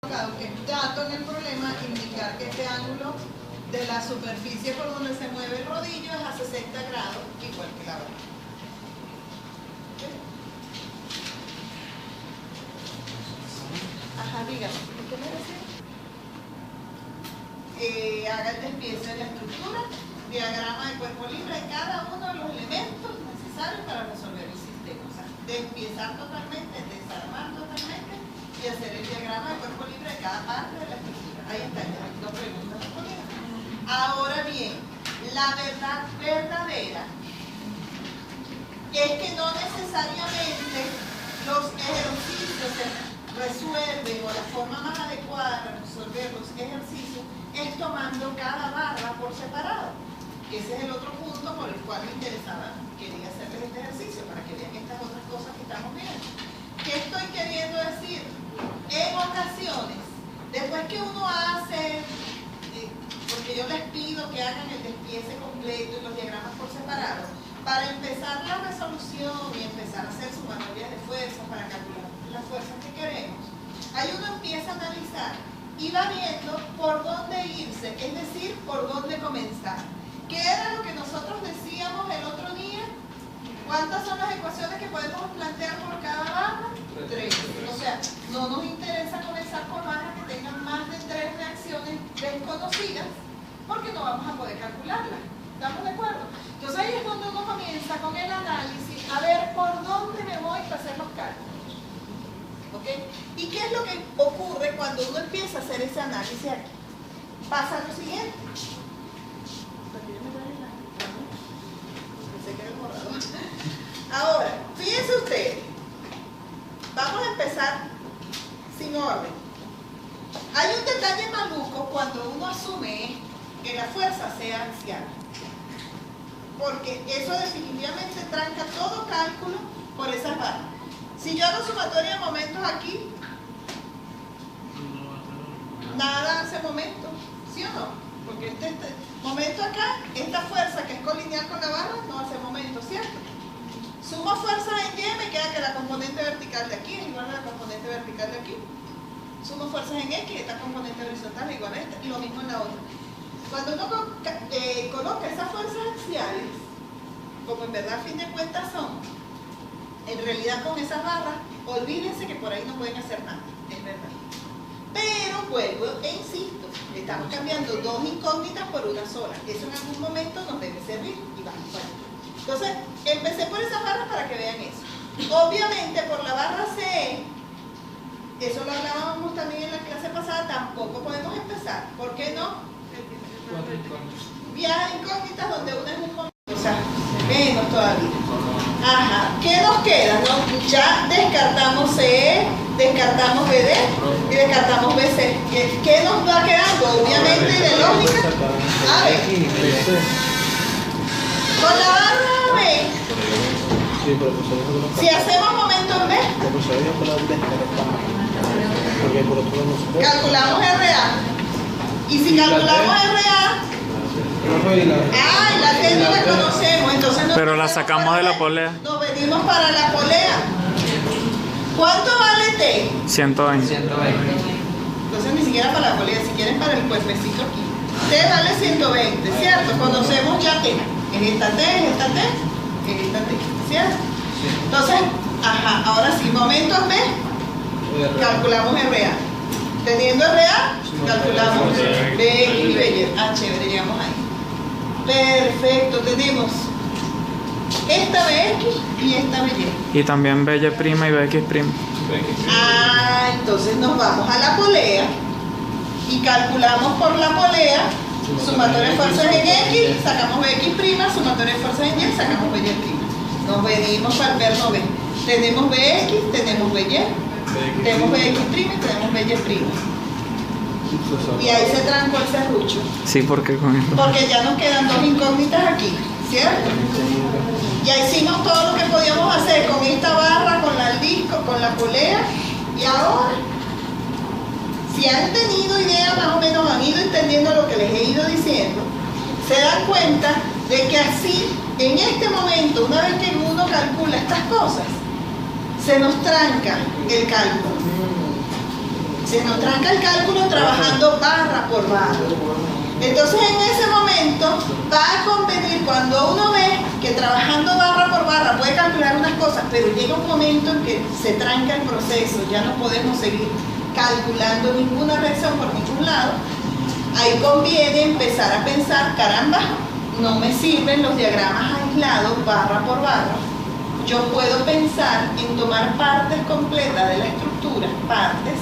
dato en el problema indicar que este ángulo de la superficie por donde se mueve el rodillo es a 60 grados, igual que la otra. Ajá, dígame, ¿qué me decía? Haga el despiece de la estructura, diagrama de cuerpo libre de cada uno de los elementos necesarios para resolver el sistema. O sea, despiezar totalmente, desarmar totalmente y hacer el diagrama de cuerpo libre de cada parte de la estructura. Ahí está, ya no preguntas. Ahora bien, la verdad verdadera es que no necesariamente los ejercicios se resuelven, o la forma más adecuada de resolver los ejercicios es tomando cada barra por separado. Ese es el otro punto por el cual me interesaba, quería hacerles este ejercicio para que vean estas otras cosas que estamos viendo. ¿Qué estoy queriendo decir? En ocasiones, después que uno hace, porque yo les pido que hagan el despiece completo y los diagramas por separado, para empezar la resolución y empezar a hacer sumatorias de fuerzas para calcular las fuerzas que queremos, ahí uno empieza a analizar y va viendo por dónde irse, es decir, por dónde comenzar. ¿Qué era lo que nosotros decíamos el otro día? ¿Cuántas son las ecuaciones que podemos plantear por cada barra? 3. O sea, no nos interesa comenzar por barras que tengan más de 3 reacciones desconocidas, porque no vamos a poder calcularlas. ¿Estamos de acuerdo? Entonces ahí es donde uno comienza con el análisis, a ver por dónde me voy para hacer los cálculos. ¿Ok? ¿Y qué es lo que ocurre cuando uno empieza a hacer ese análisis aquí? Pasa lo siguiente. Ahora, fíjense ustedes, vamos a empezar sin orden. Hay un detalle maluco cuando uno asume que la fuerza sea axial, porque eso definitivamente tranca todo cálculo por esas barras. Si yo hago sumatoria de momentos aquí, nada hace momento, ¿sí o no? Porque este momento acá, esta fuerza que es colineal con la barra, no hace momento, ¿cierto? Sumo fuerzas en Y, me queda que la componente vertical de aquí es igual a la componente vertical de aquí. Sumo fuerzas en X, esta componente horizontal es igual a esta, y lo mismo en la otra. Cuando uno coloca esas fuerzas axiales, como en verdad a fin de cuentas son, en realidad con esas barras, olvídense que por ahí no pueden hacer nada, es verdad. Pero vuelvo e insisto, estamos cambiando dos incógnitas por una sola. Eso en algún momento nos debe servir y vamos para allá. Entonces, empecé por esas barras para que vean eso. Obviamente, por la barra C, eso lo hablábamos también en la clase pasada, tampoco podemos empezar. ¿Por qué no? Vías incógnitas donde una es un momento, o sea, menos todavía. Ajá, ¿qué nos queda? ¿No? Ya descartamos CE, descartamos BD y descartamos BC. ¿Qué nos va quedando? Obviamente de lógica. A ver, con la barra B, si hacemos momento en B, calculamos RA. Y si calculamos RA, la T no la conocemos, entonces no. Pero la sacamos de la polea. Nos venimos para la polea. ¿Cuánto vale T? 120. Entonces ni siquiera para la polea, si quieren para el cuerpecito aquí. T vale 120, ¿cierto? Conocemos ya T. Es esta T, es esta T, es esta T, ¿cierto? Entonces, ajá, ahora sí, momentos B, calculamos RA. Teniendo RA, calculamos BX y BY. Ah, chévere, llegamos ahí. Perfecto, tenemos esta BX y esta BY. Y también BY' y BX'. Ah, entonces nos vamos a la polea y calculamos por la polea sumatoria de fuerzas en X, sacamos BX', sumatoria de fuerzas en Y, sacamos BY'. Nos venimos para el verbo B. Tenemos BX, tenemos BY, tenemos BX' y tenemos BY'. Y ahí se trancó el serrucho. Sí, porque con esto. Porque ya nos quedan dos incógnitas aquí, ¿cierto? Ya hicimos todo lo que podíamos hacer con esta barra, con el disco, con la polea. Y ahora, si han tenido idea más o menos, han ido entendiendo lo que les he ido diciendo, se dan cuenta de que así, en este momento, una vez que uno calcula estas cosas, se nos tranca el cálculo. Se nos tranca el cálculo trabajando barra por barra. Entonces en ese momento va a convenir, cuando uno ve que trabajando barra por barra puede calcular unas cosas, pero llega un momento en que se tranca el proceso, ya no podemos seguir calculando ninguna reacción por ningún lado, ahí conviene empezar a pensar, caramba, no me sirven los diagramas aislados barra por barra. Yo puedo pensar en tomar partes completas de la estructura, partes,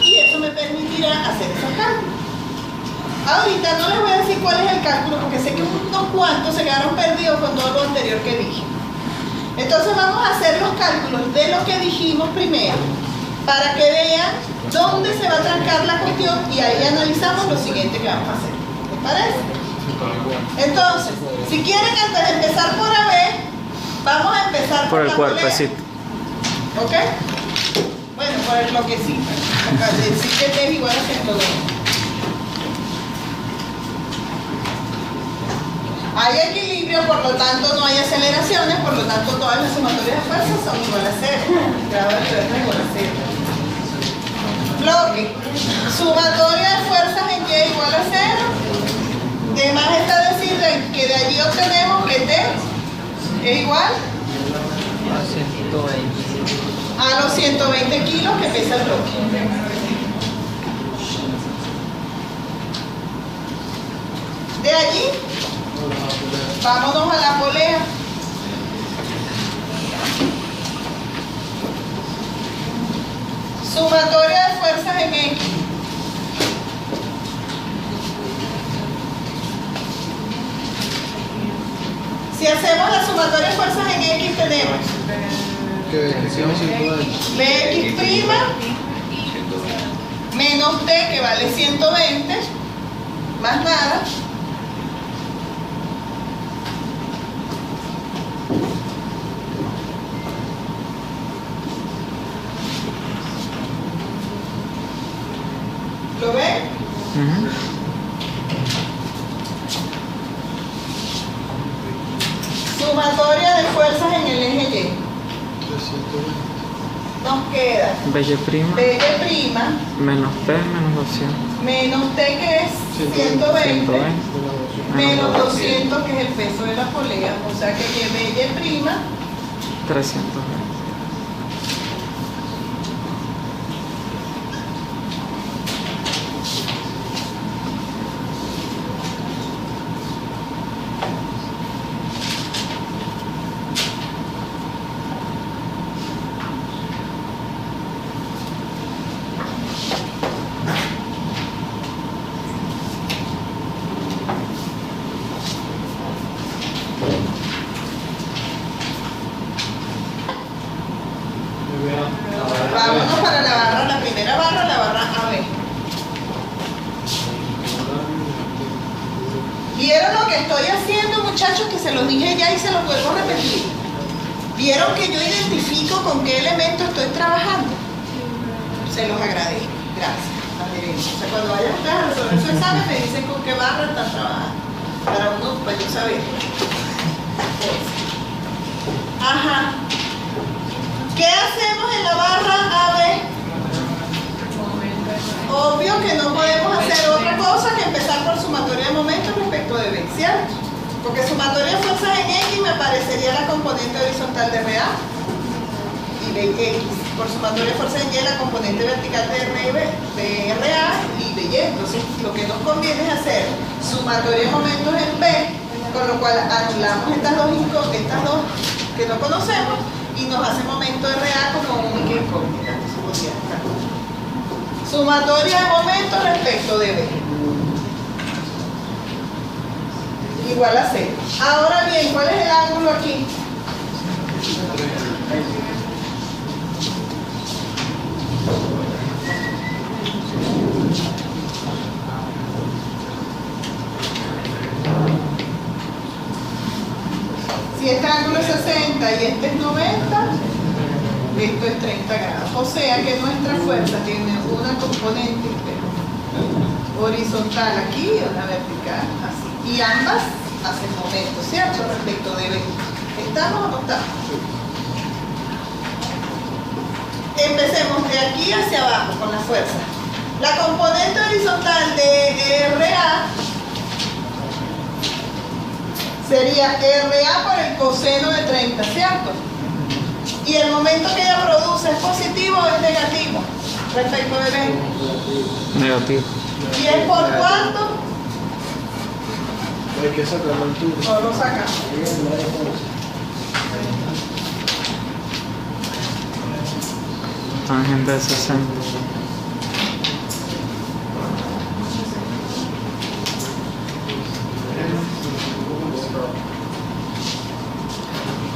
y eso me permitirá hacer esos cálculos. Ahorita no les voy a decir cuál es el cálculo, porque sé que unos cuantos se quedaron perdidos con todo lo anterior que dije. Entonces vamos a hacer los cálculos de lo que dijimos primero, para que vean dónde se va a trancar la cuestión y ahí analizamos lo siguiente que vamos a hacer. ¿Les parece? Entonces, si quieren, antes de empezar por AB, vamos a empezar Por el la cuerpecito. polea. ¿Ok? Bueno, por el bloquecito. Acá decir que T es igual a 102. Hay equilibrio, por lo tanto no hay aceleraciones, por lo tanto todas las sumatorias de fuerzas son igual a 0. Grado de libertad igual a 0. Bloque. Sumatoria de fuerzas en Y igual a 0. De más está decir que de allí obtenemos que T es igual a los 120 kilos que pesa el bloque. De allí, vámonos a la polea. Sumatoria de fuerzas en X. Si hacemos la sumatoria de fuerzas en X, tenemos Bx' menos T, que vale 120, más nada, ¿lo ven? Sumatoria de fuerzas en el eje Y. Nos queda B'Y' menos T menos 200. menos T, que es 120, menos 200, que es el peso de la polea, o sea que B'Y' 320. Vámonos para la barra, la primera barra, la barra AB. ¿Vieron lo que estoy haciendo, muchachos? Que se los dije ya y se los vuelvo a repetir. ¿Vieron que yo identifico con qué elemento estoy trabajando? Se los agradezco. Gracias. Adherente. O sea, cuando vayan ustedes a resolver su examen, me dicen con qué barra están trabajando. Para uno, pues yo saber. Ajá. ¿Qué hacemos en la barra AB? Obvio que no podemos hacer otra cosa que empezar por sumatoria de momentos respecto de B, ¿cierto? Porque sumatoria de fuerzas en X me aparecería la componente horizontal de RA y BX. Por sumatoria de fuerzas en Y la componente vertical de RA y BY. Entonces lo que nos conviene es hacer sumatoria de momentos en B, con lo cual anulamos estas dos que no conocemos y nos hace momento de RA como única incógnita. Sumatoria de momentos respecto de B. Igual a 0. Ahora bien, ¿cuál es el ángulo aquí? Si este ángulo es 60 y este es 90, esto es 30 grados. O sea que nuestra fuerza tiene una componente horizontal aquí y una vertical así. Y ambas hacen momento, ¿cierto? Respecto de B. ¿Estamos o no estamos? Empecemos de aquí hacia abajo con la fuerza. La componente horizontal de RA sería RA por el coseno de 30, ¿cierto? Y el momento que ella produce es positivo o es negativo respecto de B. Negativo. ¿Y es por cuánto? Hay que sacar la altura. O lo sacamos. Tangente de 60.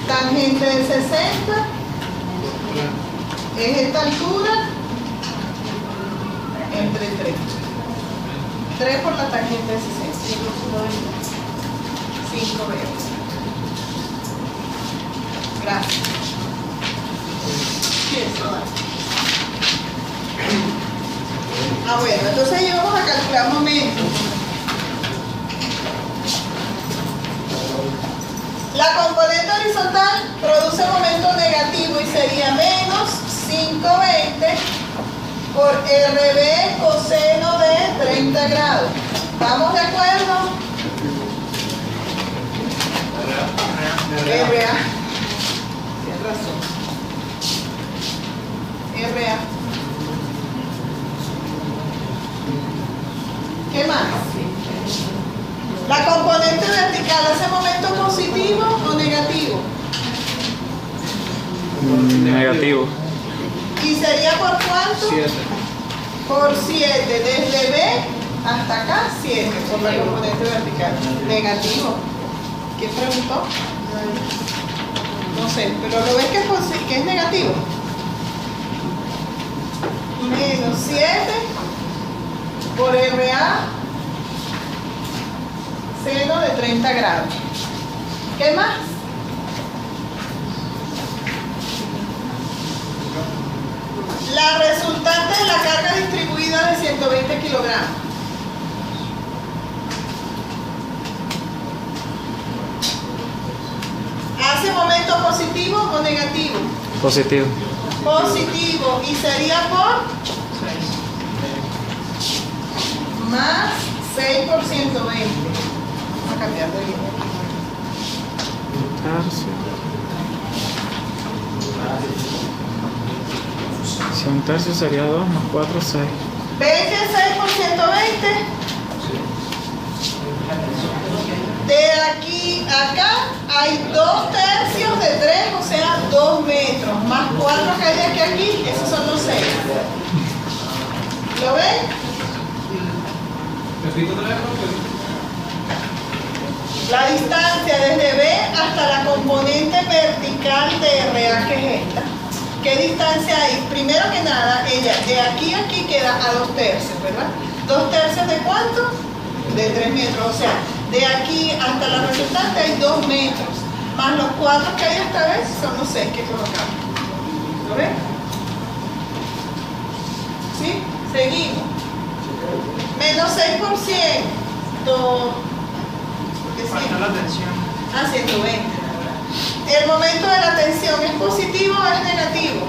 Tangente de 60 es esta altura entre 3. 3 por la tangente de 60. 5 B. Gracias. Sí, eso da. Bueno, entonces ahí vamos a calcular momentos. La componente horizontal produce momento negativo y sería menos 520 por RB coseno de 30 grados. ¿Estamos de acuerdo? RA. Tienes razón. RA. ¿Qué más? La componente vertical hace momento positivo o negativo. Negativo. ¿Y sería por cuánto? 7. Por 7. Desde B hasta acá, 7 por la componente vertical. Negativo. ¿Quién preguntó? No sé, pero lo ves que es negativo. Menos 7 por RA seno de 30 grados. ¿Qué más? La resultante de la carga distribuida de 120 kilogramos. ¿Hace momento positivo o negativo? Positivo. Positivo. ¿Y sería por? Más 6 por 120. Vamos a cambiar de línea. Tercio. Si un tercio sería 2 más 4, 6. ¿Ven que 6 por 120? De aquí a acá hay 2 tercios de 3, o sea, 2 metros. Más 4 que hay de aquí a aquí, esos son los 6. ¿Lo ven? La distancia desde B hasta la componente vertical de RA, que es esta. ¿Qué distancia hay? Primero que nada, ella de aquí a aquí queda a 2 tercios, ¿verdad? ¿2 tercios de cuánto? De 3 metros. O sea, de aquí hasta la resultante hay 2 metros. Más los 4 que hay esta vez son los 6 que colocamos. ¿Lo ven? ¿Sí? Seguimos. Menos 6%. Falta la tensión. A 120. ¿El momento de la tensión es positivo o es negativo?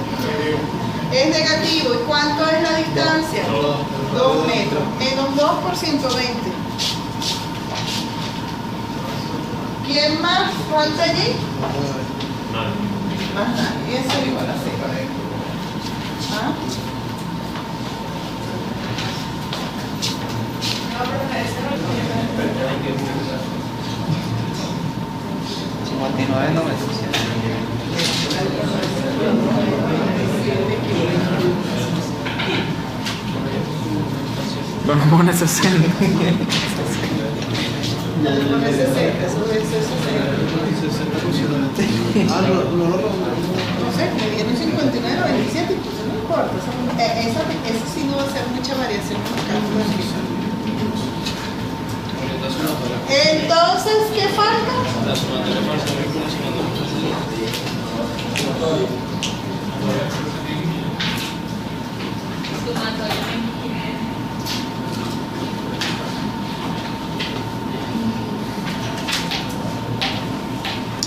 Es negativo. ¿Y cuánto es la distancia? 2 metros. Menos 2 por 120. ¿Quién más falta allí? Más nadie. Eso es igual a 0. ¿Ah? Vamos a poner 60. Con el 60, eso es 60. No sé, me dieron 59 o 27, pues no importa. Eso sí no va a ser mucha variación en los cálculos. Entonces, ¿qué falta? La sumatoria parcial con la sumatoria.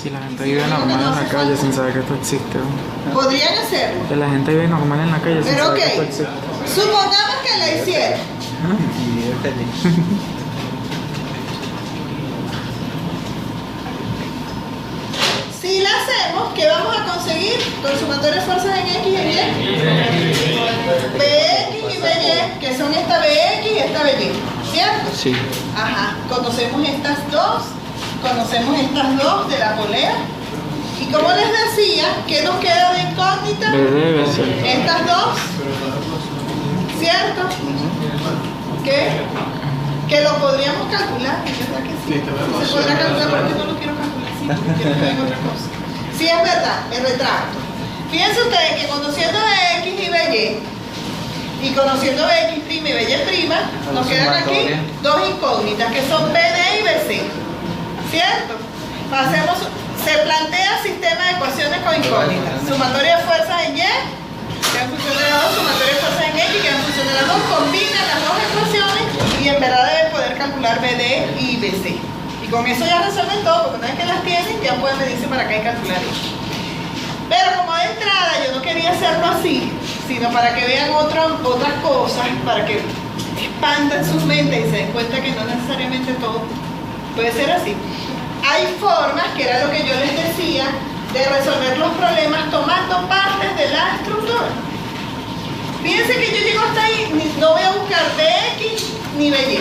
Y la gente vive normal en la calle sin saber que esto existe. ¿No? Podrían hacerlo. Que la gente vive normal en la calle sin Pero saber ok, que esto existe. supongamos que la hicieron. Y vive feliz. Si la hacemos, ¿qué vamos a conseguir? Con sumatoria de fuerzas en X y en Y. BX y BY, que son esta BX y esta BY. ¿Cierto? Sí. Ajá. Conocemos estas dos de la polea. Y como les decía, ¿qué nos queda de incógnita? BD, Estas dos. ¿Cierto? Que lo podríamos calcular, ¿verdad que sí? Se podrá calcular, porque no lo quiero calcular, sí, porque quiero que venga otra cosa. Sí, es verdad, el retracto. Fíjense ustedes que conociendo X y BY, y conociendo BX' y BY', nos quedan aquí dos incógnitas, que son BD y BC. ¿Cierto? Se plantea sistema de ecuaciones con incógnitas. Sumatoria de fuerzas en Y, que en función de las dos, sumatoria de fuerzas en X, que en función de las dos, combinan las dos ecuaciones y en verdad deben poder calcular BD y BC. Y con eso ya resuelven todo, porque una vez que las tienen, ya pueden medirse para acá y calcular eso. Pero como de entrada yo no quería hacerlo así, sino para que vean otras cosas, para que expandan sus mentes y se den cuenta que no necesariamente todo puede ser así. Hay formas, que era lo que yo les decía, de resolver los problemas tomando partes de la estructura. Fíjense que yo llego hasta ahí, no voy a buscar BX ni BY.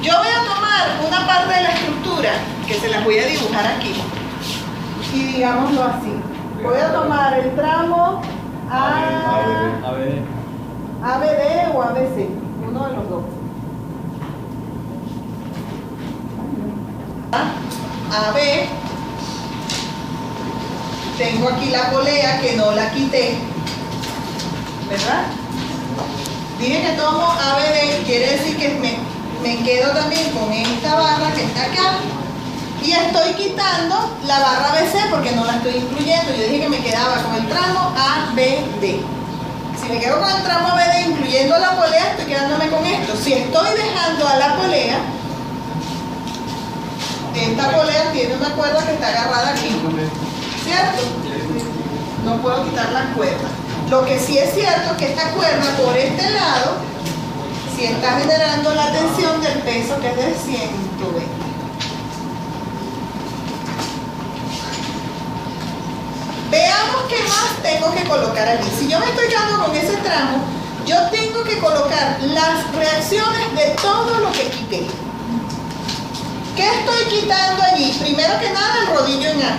Yo voy a tomar una parte de la estructura, que se las voy a dibujar aquí, y digámoslo así. Voy a tomar el tramo ABD o ABC, uno de los dos. AB, tengo aquí la polea que no la quité, ¿verdad? Dije que tomo ABD, quiere decir que me quedo también con esta barra que está acá y estoy quitando la barra BC porque no la estoy incluyendo. Yo dije que me quedaba con el tramo ABD. Si me quedo con el tramo ABD incluyendo la polea, estoy quedándome con esto. Si estoy dejando a la polea, esta polea tiene una cuerda que está agarrada aquí, ¿cierto? No puedo quitar la cuerda. Lo que sí es cierto es que esta cuerda por este lado sí está generando la tensión del peso, que es de 120. Veamos qué más tengo que colocar allí. Si yo me estoy quedando con ese tramo, yo tengo que colocar las reacciones de todo lo que quité. ¿Qué estoy quitando allí? Primero que nada el rodillo en A.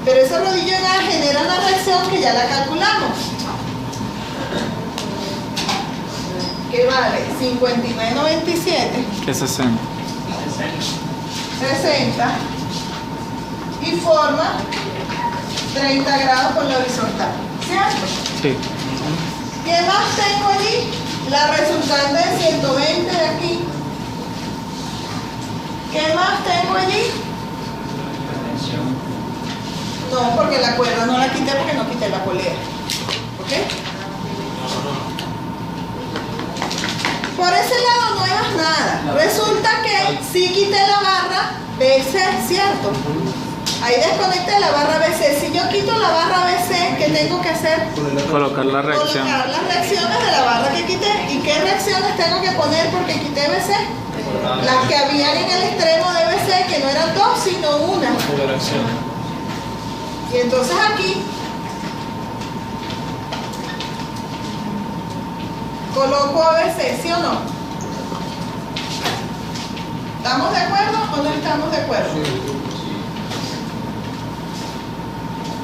Pero ese rodillo en A genera una reacción que ya la calculamos. ¿Qué vale? 59,97. ¿Qué 60? 60. Y forma 30 grados por la horizontal. ¿Cierto? Sí. ¿Qué más tengo allí? La resultante de 120 de aquí. ¿Qué más tengo allí? No, porque la cuerda no la quité porque no quité la polea. ¿Ok? Por ese lado no hay más nada. Resulta que sí quité la barra BC, ¿cierto? Ahí desconecté la barra BC. Si yo quito la barra BC, ¿qué tengo que hacer? Colocar la reacción. Colocar las reacciones de la barra que quité. ¿Y qué reacciones tengo que poner porque quité BC? Las que habían en el extremo de BC, que no eran dos, sino una. Y entonces aquí coloco ABC, ¿sí o no? ¿Estamos de acuerdo o no estamos de acuerdo?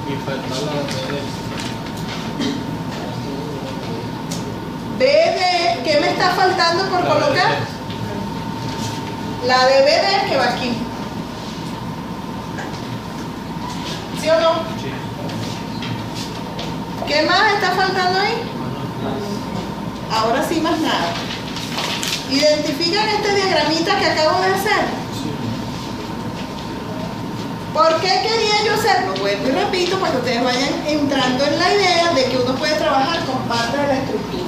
Y falta la BD, ¿qué me está faltando por colocar? La de BD que va aquí. ¿Sí o no? ¿Qué más está faltando ahí? Ahora sí, más nada. ¿Identifican este diagramita que acabo de hacer? ¿Por qué quería yo hacerlo? Vuelvo y repito para que ustedes vayan entrando en la idea de que uno puede trabajar con parte de la estructura.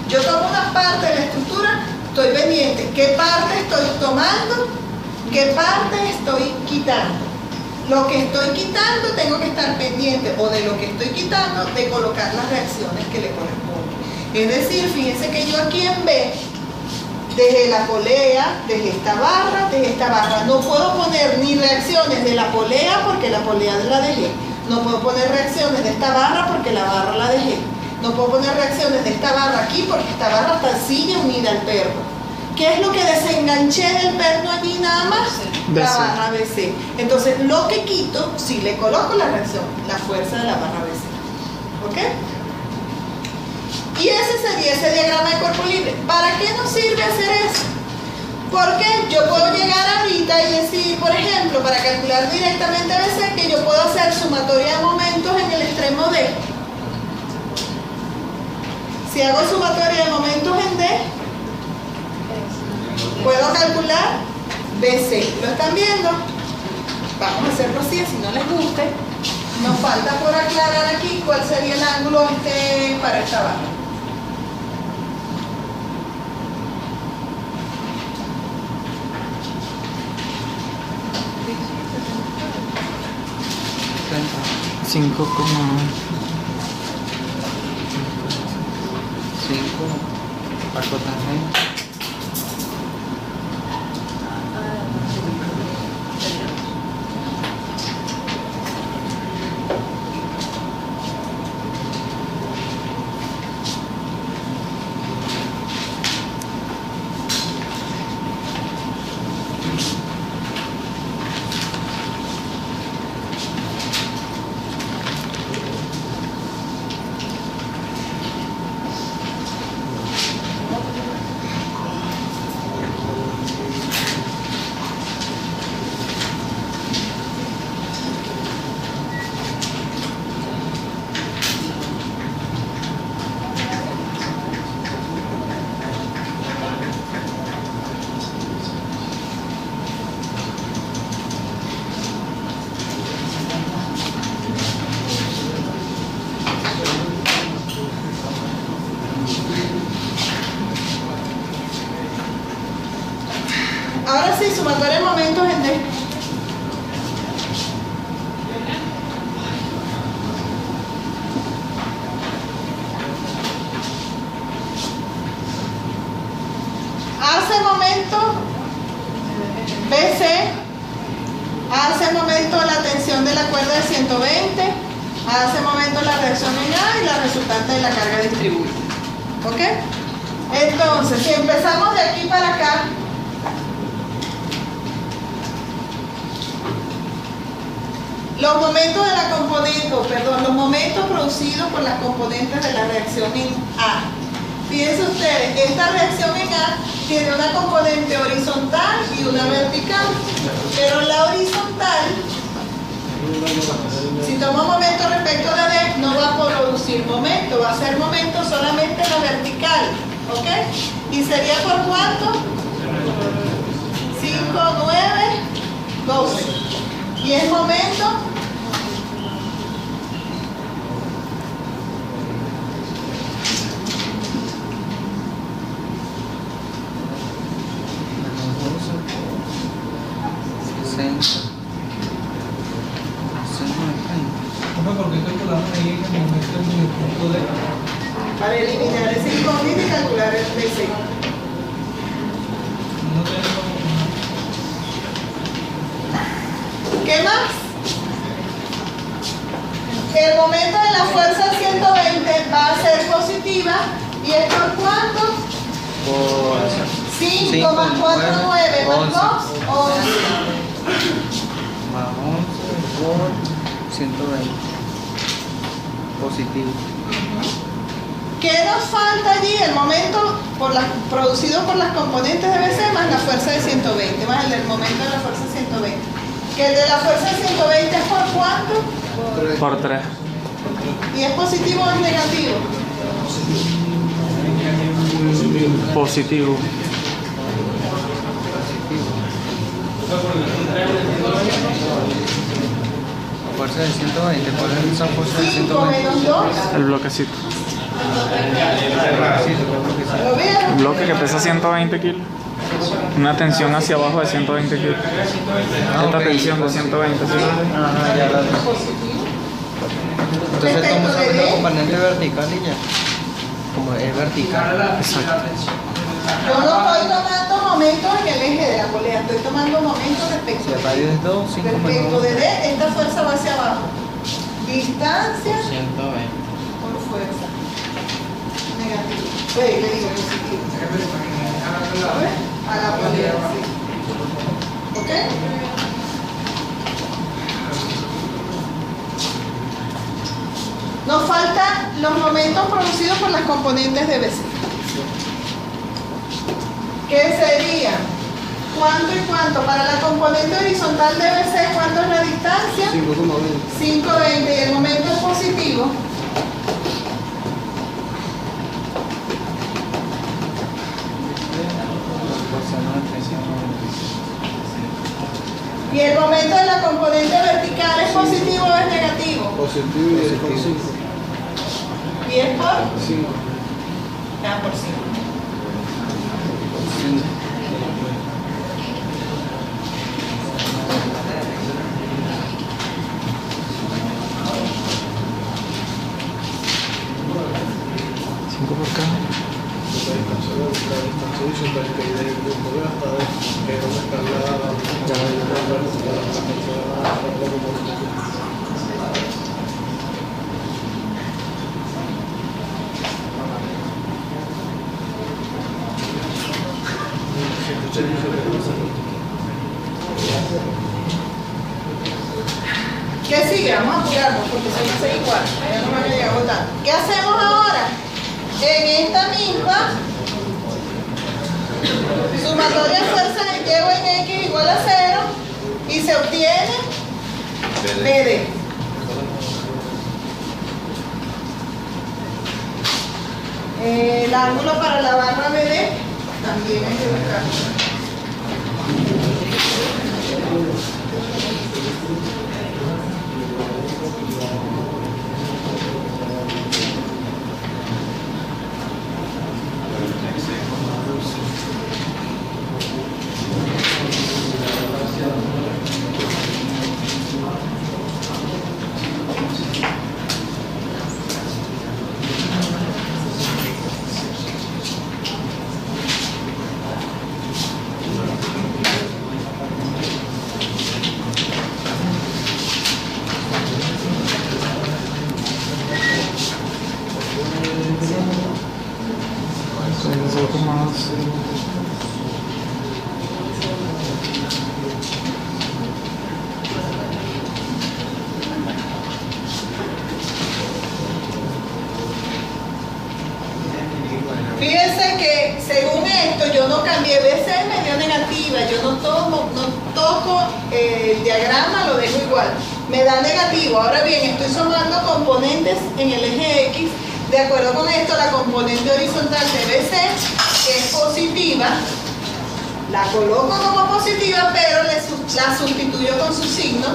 Yo tomo una parte de la estructura, estoy pendiente. ¿Qué parte estoy tomando? ¿Qué parte estoy quitando? lo que estoy quitando tengo que estar pendiente, o de lo que estoy quitando, de colocar las reacciones que le corresponden. Es decir, fíjense que yo aquí en B, desde la polea, desde esta barra, no puedo poner ni reacciones de la polea porque la polea la dejé. No puedo poner reacciones de esta barra porque la barra la dejé. No puedo poner reacciones de esta barra aquí porque esta barra está sigue unida al perno. ¿Qué es lo que desenganché del perno allí nada más? La barra BC. Entonces, lo que quito, si le coloco la reacción, la fuerza de la barra BC. ¿Ok? Y ese sería ese diagrama de cuerpo libre. ¿Para qué nos sirve hacer eso? Porque yo puedo llegar ahorita y decir, por ejemplo, para calcular directamente BC, que yo puedo hacer sumatoria de momentos en el extremo D. Si hago sumatoria de momentos en D, puedo calcular BC. ¿Lo están viendo? Vamos a hacerlo así, si no les guste. Nos falta por aclarar aquí cuál sería el ángulo para esta barra. Cinco como... 5 arco tangente. Ahora sí, sumatoria de momentos en D. Hace momento BC, hace momento la tensión de la cuerda de 120, hace momento la reacción en A y la resultante de la carga distribuida. ¿Ok? Entonces, si empezamos de aquí para acá, los momentos de la componente, los momentos producidos por las componentes de la reacción en A. Fíjense ustedes, esta reacción en A tiene una componente horizontal y una vertical, pero la horizontal, si tomo momento respecto a la D, no va a producir momento, va a ser momento solamente en la vertical, ¿ok? ¿Y sería por cuánto? 5, 9, 12. Y es momento ¿Por qué calculamos ahí en el momento en el punto D? para eliminar ese incógnito y calcular el BC. No tenemos... ¿Qué más? El momento de la fuerza 120 va a ser positiva. ¿Y es por cuánto? Por 5 más 4, 9 más 2, 11. Más 11 por 120. Positivo. ¿Qué nos falta allí? El momento producido por las componentes de BC más la fuerza de 120, más el del momento de la fuerza de 120. Que el de la fuerza de 120 es por cuánto? Por 3. ¿Y es positivo o es negativo? Positivo. Fuerza de 120, ¿cuál es esa fuerza de 5 120? menos 2. El bloquecito. ¿Lo vieron? Un bloque que pesa 120 kilos. Una tensión hacia abajo de 120 kilos. Esta ok. tensión de 120, ¿sí? Ajá, ya la vi. Positivo. Entonces Respecto estamos de usando la D, componente vertical y ya. Como es vertical. yo no estoy tomando momentos en el eje de la polea, estoy tomando momentos respecto Si el de radio D. es 2, 5 Respecto de menos D, esta fuerza va hacia abajo. Distancia 120. por fuerza. Negativo. Le digo positivo. A ver, a la polea, sí. ¿Ok? Nos faltan los momentos producidos por las componentes de BC. ¿Qué sería? ¿Cuánto y cuánto? Para la componente horizontal de BC, ¿cuánto es la distancia? 5,20. 5,20 y el momento es positivo. Y el momento de la componente vertical es positivo o es negativo. Positivo y 10 por 5. 10 por 5. Ah, por 5. Cinco por cada. La distancia horizontal que hay del grupo B hasta D, que es donde está ¿Qué sigue? Vamos a apurarnos porque se va a hacer igual. Ya no van a llegar a votar. ¿Qué hacemos ahora? En esta misma sumatoria de fuerzas en Y o en X igual a 0 y se obtiene BD. El ángulo para la barra BD también hay que buscarlo. Fíjense que según esto yo no cambié BC, me dio negativa, yo no toco el diagrama, lo dejo igual, me da negativo. Ahora bien, estoy sumando componentes en el eje X. De acuerdo con esto, la componente horizontal de BC, que es positiva, la coloco como positiva, pero la sustituyo con su signo.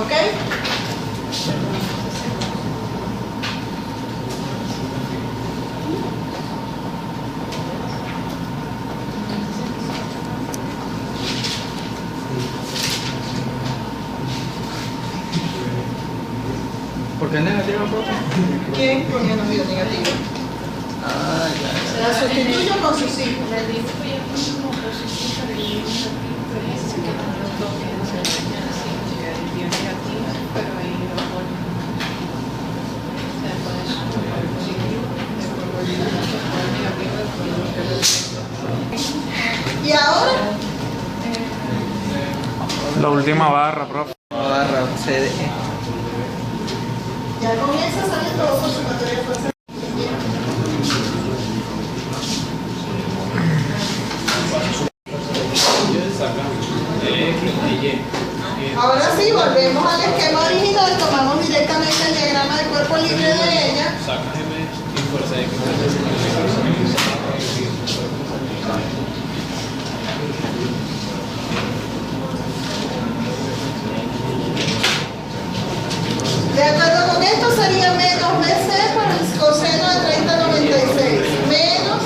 ¿Ok? ¿Por qué es negativo, profe? ¿Quién? Porque no dio negativo. Ah, ya. La sustituyo con su signo. Y ahora, La última barra, profe. Barra CD. ya con esa sale todo por sumatoria de fuerza. Ahora sí, volvemos al esquema original, tomamos directamente el diagrama del cuerpo libre de ella. De acuerdo con esto sería menos BC por el coseno de 30,96 menos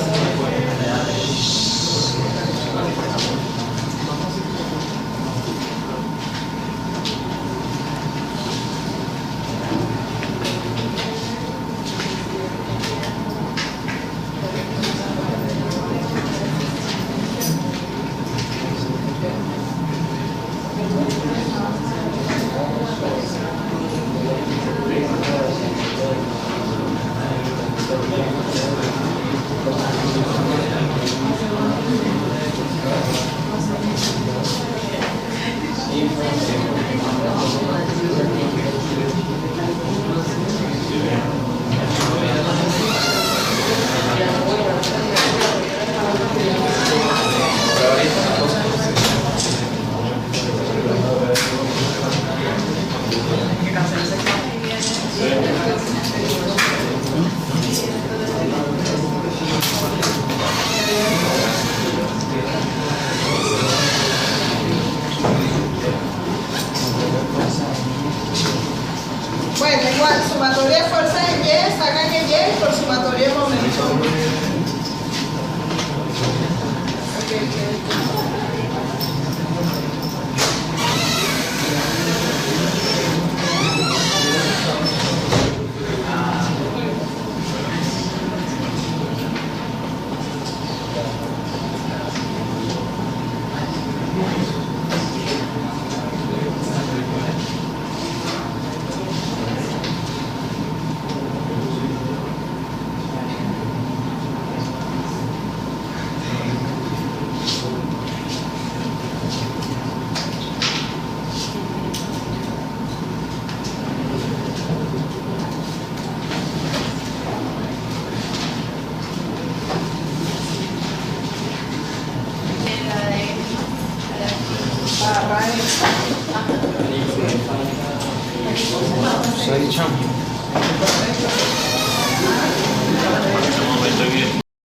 Chao.